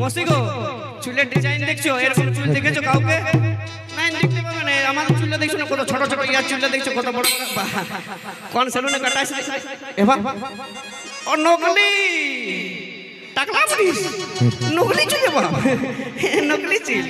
মসি গো, চুলের ডিজাইন দেখছো? এরকম চুল দেখেছো কাউকে? নাই, দেখতে পাবে না। আমার চুলটা দেখছো না কত ছোট ছোট, ইয়ার চুলটা দেখছো কত বড়। কোন সেলুনে কাটাইছে? এবার ও নকলি টাকলা পুলিশ, নকলি চুল বাবা, নকলি চুল।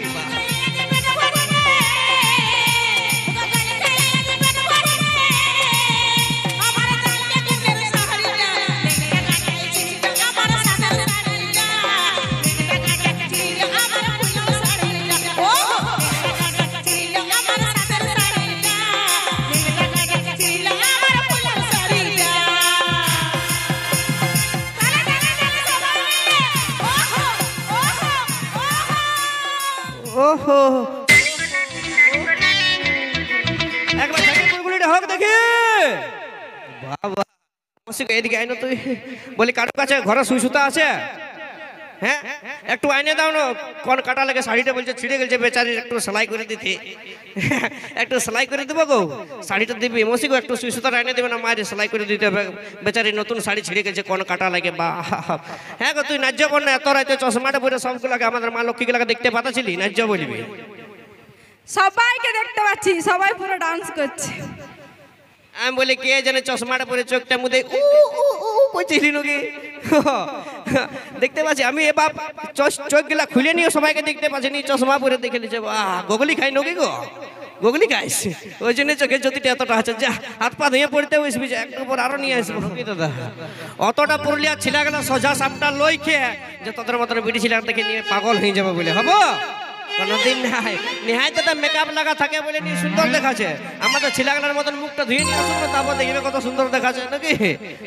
ওহো, একবার গুলিটা হোক দেখি বাবা। এদিকে আইনো তুই, বলি কারোর কাছে ঘরে সুই সুতা আছে? হ্যাঁ, একটু আইনে দাও না। কোন কাটা লাগে শাড়িটা বলছে ছিঁড়ে গেছে বেচারি, একটু সেলাই করে দিতে। একটু সেলাই করে দেবো গো, শাড়িটা দিবি। মসি গো, একটু সুই সুতা আইনে দেবে না, মায়ের সেলাই করে দিতে হবে। বেচারি নতুন শাড়ি ছিঁড়ে গেছে, কোন কাটা লাগে বা। হ্যাঁ গো, তুই ন্যায্য বল না। এত রাইতে চশমাটা পরে সবগুলাকে আমাদের মা লক্ষ্মীগুলাকে দেখতে পাচ্ছিলি? ন্যায্য বলবি। সবাইকে দেখতে পাচ্ছি, সবাই পুরো ডান্স করছে। আমি বলি কে জানে চশমাটা পরে চোখটা মুদে কইছিলি নাকি? দেখতে পাচ্ছি আমি। এ বাপ, চোখগুলা খুলে নিয়ে সবাইকে দেখতে পাচ্ছি নি, চশমা পরে দেখে নিচ্ছে। গোগলি খাই নাকি গো? গোগলি খাইস, ওই জন্য চোখের জ্যোতিটা এতটা আছে। যা হাত পা ধুয়ে পড়তে বসবি, একটু পর আরো নিয়ে আসবো দাদা। অতটা পুরুলিয়া ছিলা গেল সোজা সাপটা লই খেয়ে যে তোদের মতন বিড়ি ছিলার দেখে নিয়ে পাগল হয়ে যাবো বলে হবো? কোনদিন নাই। নেহাই তো মেকআপ লাগা থাকে বলে নি সুন্দর দেখাচ্ছে। আমাদের ছিলাগলার মতন মুখটা ধুয়ে নিয়ে আসুন, তারপর দেখবে কত সুন্দর দেখাচ্ছে নাকি।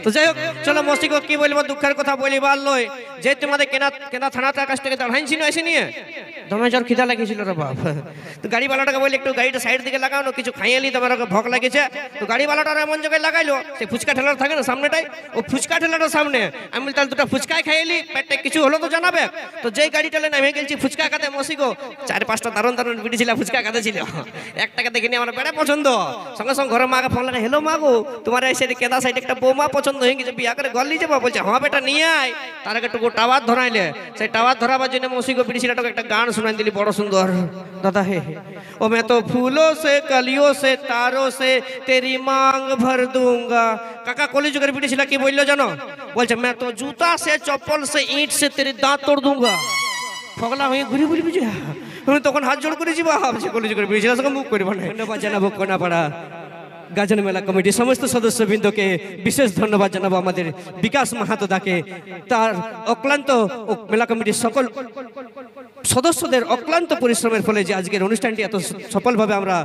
তো যাই হোক, চলো মস্তিকে কি বলবো, দুঃখের কথা বলি লই যে তোমাদের কেনা থানাটার কাছ থেকে দাঁড়াইছি না এসে নিয়ে দমে জ্বর খিদা লাগিয়েছিল রে বাপ। তো গাড়িওয়ালাটাকে বলি একটু গাড়িটা সাইড দিকে লাগাও না, কিছু খাইয়ে নি, তোমার ভোগ লাগিয়েছে। তো গাড়িওয়ালাটার এমন জায়গায় লাগাইলো, সেই ফুচকা ঠেলার থাকে না সামনেটাই, ও ফুচকা ঠেলাটার সামনে আমি বলি তাহলে দুটো ফুচকাই খাইলি, পেটে কিছু হলো তো জানাবে। তো যেই গাড়িটা নেমে গেছি ফুচকা খাতে, মসিগো 4-5টা দারুণ দারুণ বিড়ি ছিল, ফুচকা খাতে ছিল। একটাকে দেখে নিয়ে আমার বেড়ে পছন্দ, সঙ্গে সঙ্গে ঘরে মাকে ফোন লাগে, হ্যালো মা গো, তোমার এই সাইডে কেদা সাইডে একটা বৌমা পছন্দ হয়ে গেছে, বিয়া করে গল্লি যাবো। বলছে হ্যাঁ বেটা নিয়ে আয়। তার আগে একটু টাওয়ার ধরাইলে, সেই টাওয়ার ধরাবার জন্য মসিগো বিড়ি ছিলাটাকে একটা গান শোনাই দিলি, বড় সুন্দর। দাদা হে ও मैं तो फूलों से कलियों से तारों से तेरी मांग भर दूंगा। কাকা কলিযুগের বিড়ি ছিল কি বললো জানো? বলছে मैं तो जूता से चप्पल से ईंट से तेरे दांत तोड़ दूंगा। ফগলা হয়ে ঘুরে ঘুরে বুঝে আমি তখন হাত জোড় করেছি, ভাবছি কলিযুগের বিড়ি ছিল সঙ্গে মুখ করব না। ধন্যবাদ জানাবো কোনাপাড়া গাজন মেলা কমিটির সমস্ত সদস্যবৃন্দকে। বিশেষ ধন্যবাদ জানাবো আমাদের বিকাশ মাহাতো দাকে, তার অক্লান্ত মেলা কমিটির সকল সদস্যদের অক্লান্ত পরিশ্রমের ফলে যে আজকের অনুষ্ঠানটি এত সফলভাবে আমরা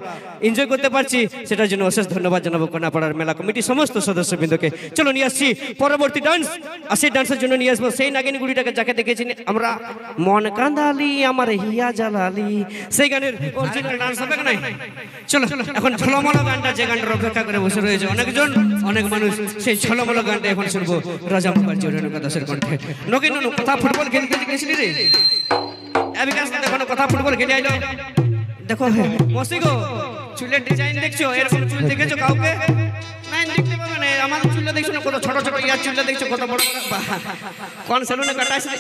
এনজয় করতে পারছি, সেটার জন্য অশেষ ধন্যবাদ জানাবো কোনাপাড়ার মেলা কমিটির সমস্ত সদস্যবৃন্দকে। চলো নিয়ে আসছি পরবর্তী ডান্স, আর সেই ডান্সের জন্য নিয়ে আসবো সেই নাগিনী গুড়িটাকে, যাকে দেখেছি আমরা মন কান্দালি আমার হিয়া জ্বালালি, সেই গানের অরিজিনাল ডান্স হবে না? চলো এখন ঝলমলো গানটা, যে গানটার অপেক্ষা করে বসে রয়েছে অনেকজন অনেক মানুষ, সেই ঝলমলো গানটা এখন শুনবো রাজা মুখার্জি রেণুকা দাসের কণ্ঠে। নকিন কথা ফুটবল খেলতে গেছিলি রে? বিকাশ দেখো কথা ফুটবল খেলে আইলো। দেখো মসি গো, চুলের ডিজাইন দেখছো? এরকম চুল দেখেছো কাউকে? নাই, দেখতে পাবে না। আমার চুলটা দেখছো না কত ছোট ছোট, ইয়ার চুলটা দেখছো কত বড়। কোন সেলুনে কাটাইছে?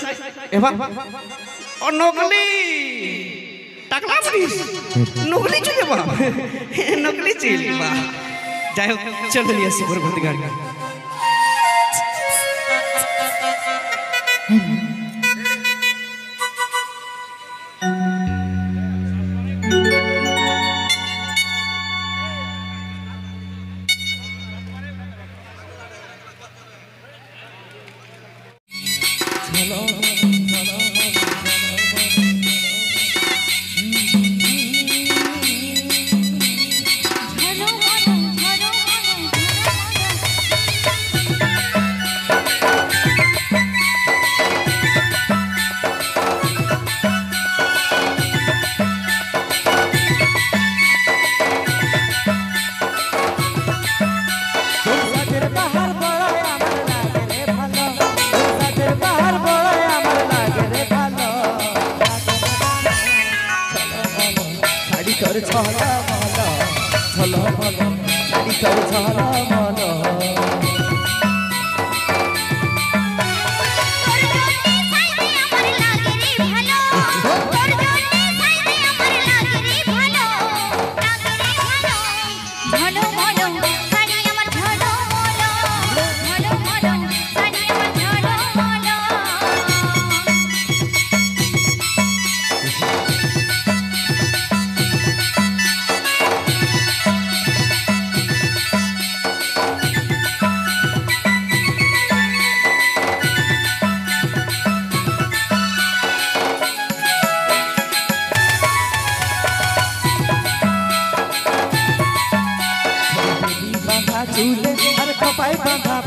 এবার ও নকলি টাকলা পুলিশ, নকলি চুল বাবা, নকলি চুল বাবা। যাই হোক, চলে নিয়ে আসছি পরবর্তী গান। আমার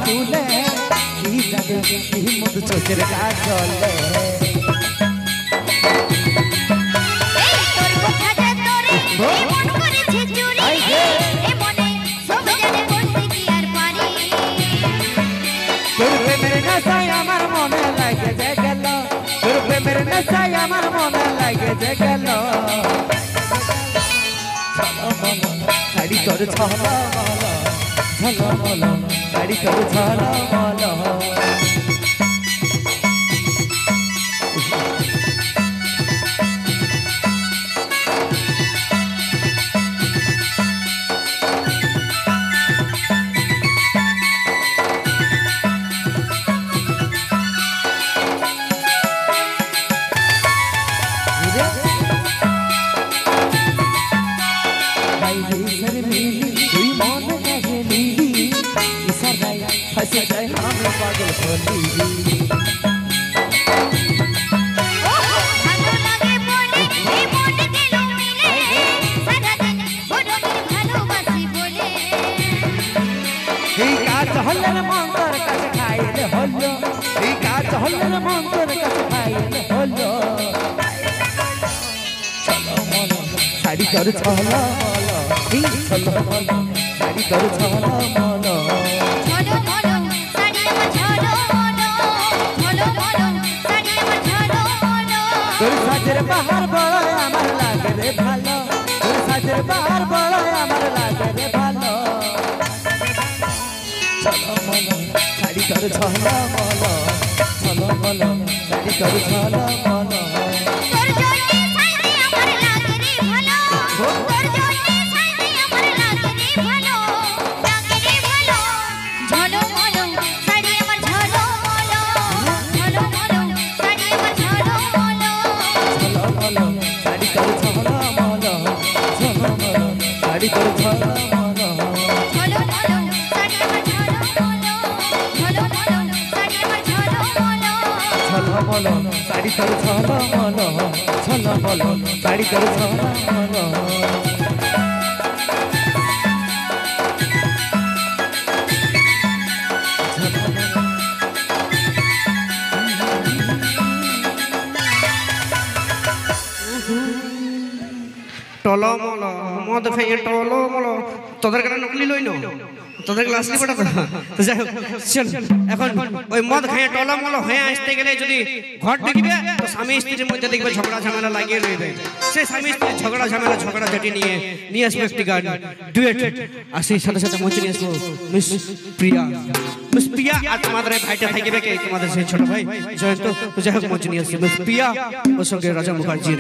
তুলে কি যাবে কি মধু চোখের কাজলে তোর প্রেমের নেশায় আমার মনে লাগে যে গেল তোর প্রেমের নেশায় আমার মনে লাগে যে গেল শাড়ি তোর ঝলমল শাড়ি তোর ঝলমল फंसे जाए हम पागल खोली হলের মন্তর কাছে খাইলে হলো এই কাজ হলের মন্তর কাছে খাইলে হলো চলো মলো শাড়ি তোর ছলো মলো এই চলো মলো শাড়ি তোর ছলো মলো তোর সাজের বাহার বড় আমার লাগে রে ভালো তোর সাজের বাহার বড় আমার লাগে রে ভালো চলো মলো শাড়ি তোর ছলো মলো চলো মলো শাড়ি তোর ছলো মলো শাড়ি তোর ছলো মলো ছলো মলো শাড়ি তোর ছলো মলো ছলো মলো শাড়ি তোর ছলো মলো টলমল মদ খাইয়ে টলমল তোদের কেন নকলি লই না তোদের ক্লাস নি পড়া তো যাই হোক চল এখন ওই মদ খাইয়ে টলমল হয়ে আসতে গেলে যদি ঘর ঢুকবে তো স্বামী স্ত্রীর মধ্যে দেখবে ঝগড়া ঝামেলা লাগিয়ে রইবে সেই স্বামী স্ত্রীর ঝগড়া ঝাঁটি নিয়ে আসবে একটি গান ডুয়েট আর সেই সাথে সাথে মঞ্চে নিয়ে আসবো মিস প্রিয়া আর তোমাদের ভাইটা থাকবে কে তোমাদের সেই ছোট ভাই জয়ন্ত তো যাই হোক মঞ্চে নিয়ে আসবে মিস প্রিয়া ওর সঙ্গে রাজা মুখার্জি